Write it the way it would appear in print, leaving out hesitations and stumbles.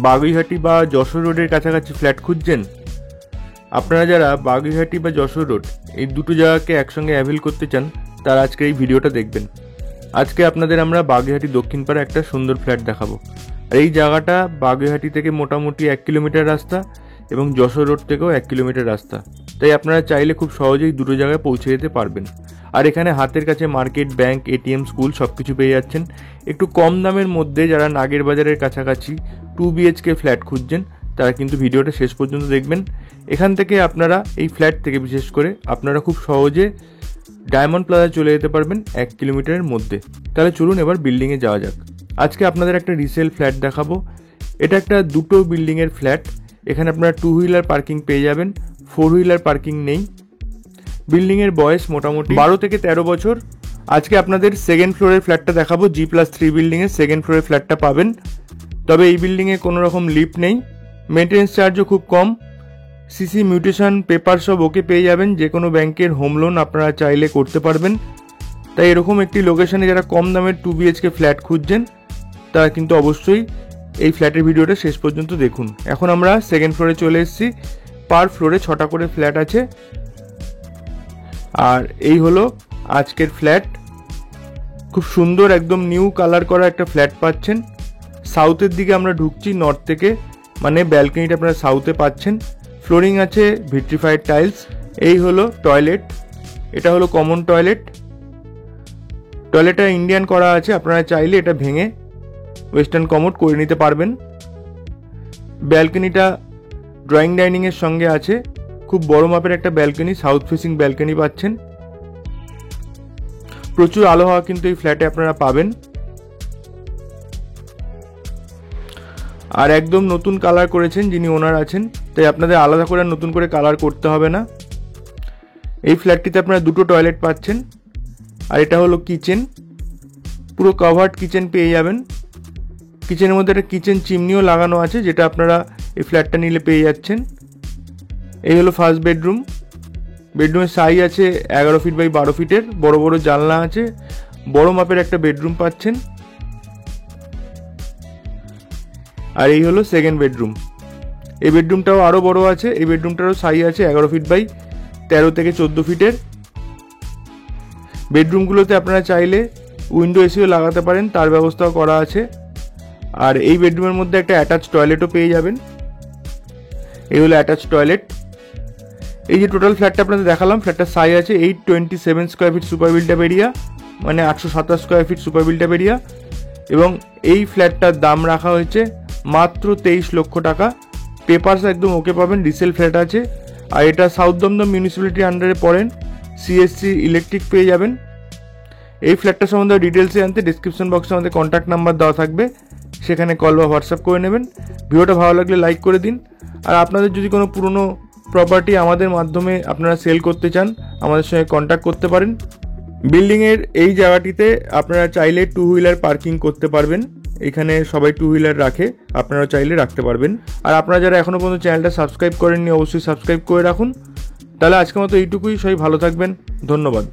বাগুইহাটি বা যশোর রোডের কাছাকাছি ফ্ল্যাট খুঁজছেন? আপনারা যারা বাগুইহাটি বা যশোর রোড এই দুটো জায়গাকে একসঙ্গে অ্যাভেল করতে চান তারা আজকে এই ভিডিওটা দেখবেন। আজকে আপনাদের আমরা বাগুইহাটি দক্ষিণ পাড়া একটা সুন্দর ফ্ল্যাট দেখাবো। আর এই জায়গাটা বাগুইহাটি থেকে মোটামুটি 1 কিলোমিটার রাস্তা এবং যশোর রোড থেকেও 1 কিলোমিটার রাস্তা, তাই আপনারা চাইলে খুব সহজেই দুটো জায়গায় পৌঁছে যেতে পারবেন। আর এখানে হাতের কাছে মার্কেট, ব্যাংক, এটিএম, স্কুল সব কিছু পেয়ে যাচ্ছেন একটু কম দামের মধ্যে। যারা নাগের বাজারের কাছাকাছি 2 BHK ফ্ল্যাট খুঁজছেন তারা কিন্তু ভিডিওটা শেষ পর্যন্ত দেখবেন। এখান থেকে আপনারা এই ফ্ল্যাট থেকে বিশেষ করে আপনারা খুব সহজে ডায়মন্ড প্লাজা চলে যেতে পারবেন 1 কিলোমিটারের মধ্যে। তাহলে চলুন এবার বিল্ডিংয়ে যাওয়া যাক। আজকে আপনাদের একটা রিসেল ফ্ল্যাট দেখাবো। এটা একটা দুটো বিল্ডিংয়ের ফ্ল্যাট। এখানে আপনারা 2 হুইলার পার্কিং পেয়ে যাবেন, 4 হুইলার পার্কিং নেই। বিল্ডিংয়ের বয়স মোটামুটি 12 থেকে 13 বছর। আজকে আপনাদের সেকেন্ড ফ্লোরের ফ্ল্যাটটা দেখাবো। G+3 বিল্ডিংয়ের সেকেন্ড ফ্লোরের ফ্ল্যাটটা পাবেন। তবে এই বিল্ডিংয়ে কোনো রকম লিফট নেই, মেনটেন্স চার্জও খুব কম। সিসি মিউটেশন পেপার সব ওকে পেয়ে যাবেন। যে কোনো ব্যাংকের হোম লোন আপনারা চাইলে করতে পারবেন। তাই এরকম একটি লোকেশনে যারা কম দামের 2 BHK ফ্ল্যাট খুঁজছেন তারা কিন্তু অবশ্যই এই ফ্ল্যাটের ভিডিওটা শেষ পর্যন্ত দেখুন। এখন আমরা সেকেন্ড ফ্লোরে চলে এসেছি। পার ফ্লোরে 6টা করে ফ্ল্যাট আছে। আর এই হলো আজকের ফ্ল্যাট। খুব সুন্দর একদম নিউ কালার করা একটা ফ্ল্যাট পাচ্ছেন। সাউথের দিকে আমরা ঢুকছি, নর্থ থেকে, মানে ব্যালকনিটা আপনারা সাউথে পাচ্ছেন। ফ্লোরিং আছে ভিট্রিফাইড টাইলস। এই হলো টয়লেট, এটা হলো কমন টয়লেট। টয়লেটটা ইন্ডিয়ান করা আছে, আপনারা চাইলে এটা ভেঙে ওয়েস্টার্ন কমোড করে নিতে পারবেন। ব্যালকনিটা ড্রয়িং ডাইনিংয়ের সঙ্গে আছে। খুব বড় মাপের একটা ব্যালকনি, সাউথ ফেসিং ব্যালকনি পাচ্ছেন। প্রচুর আলো হাওয়া কিন্তু এই ফ্ল্যাটে আপনারা পাবেন। আর একদম নতুন কালার করেছেন যিনি ওনার আছেন, তাই আপনাদের আলাদা করে নতুন করে কালার করতে হবে না। এই ফ্ল্যাটটিতে আপনারা দুটো টয়লেট পাচ্ছেন। আর এটা হলো কিচেন, পুরো কভার্ড কিচেন পেয়ে যাবেন। কিচেনের মধ্যে একটা কিচেন চিমনিও লাগানো আছে, যেটা আপনারা এই ফ্ল্যাটটা নিলে পেয়ে যাচ্ছেন। এই হলো ফার্স্ট বেডরুম। বেডরুমের সাইজ আছে 11 ফিট বাই 12 ফিটের। বড় বড় জানলা আছে, বড় মাপের একটা বেডরুম পাচ্ছেন। আর এই হলো সেকেন্ড বেডরুম। এই বেডরুমটাও আরও বড় আছে। এই বেডরুমটারও সাইজ আছে 11 ফিট বাই 13 থেকে 14 ফিটের। বেডরুমগুলোতে আপনারা চাইলে উইন্ডো এসিও লাগাতে পারেন, তার ব্যবস্থাও করা আছে। আর এই বেডরুমের মধ্যে একটা অ্যাটাচ টয়লেটও পেয়ে যাবেন। এই হলো অ্যাটাচ টয়লেট। এই যে টোটাল ফ্ল্যাটটা আপনাদের দেখালাম, ফ্ল্যাটটার সাইজ আছে 827 square feet super built up area, মানে 827 square feet super built up area. এবং এই ফ্ল্যাটটার দাম রাখা হয়েছে মাত্র 23 লক্ষ টাকা। পেপারস একদম ওকে পাবেন, রিসেল ফ্ল্যাট আছে। আর এটা সাউথ দমদম মিউনিসিপ্যালিটির আন্ডারে পড়েন। CSC ইলেকট্রিক পেয়ে যাবেন। এই ফ্ল্যাটটা সম্বন্ধে ডিটেলসে জানতে ডিসক্রিপশন বক্সে আমাদের কন্ট্যাক্ট নাম্বার দেওয়া থাকবে, সেখানে কল বা হোয়াটসঅ্যাপ করে নেবেন। ভিডিওটা ভালো লাগলে লাইক করে দিন। আর আপনাদের যদি কোনো পুরনো প্রপার্টি আমাদের মাধ্যমে আপনারা সেল করতে চান, আমাদের সঙ্গে কন্ট্যাক্ট করতে পারেন। বিল্ডিংয়ের এই জায়গাটিতে আপনারা চাইলে 2 হুইলার পার্কিং করতে পারবেন। এখানে সবাই 2 হুইলার রাখে, আপনারা চাইলে রাখতে পারবেন। আর আপনারা যারা এখনও পর্যন্ত চ্যানেলটা সাবস্ক্রাইব করেননি অবশ্যই সাবস্ক্রাইব করে রাখুন। তাহলে আজকের মতো এইটুকুই। সবাই ভালো থাকবেন, ধন্যবাদ।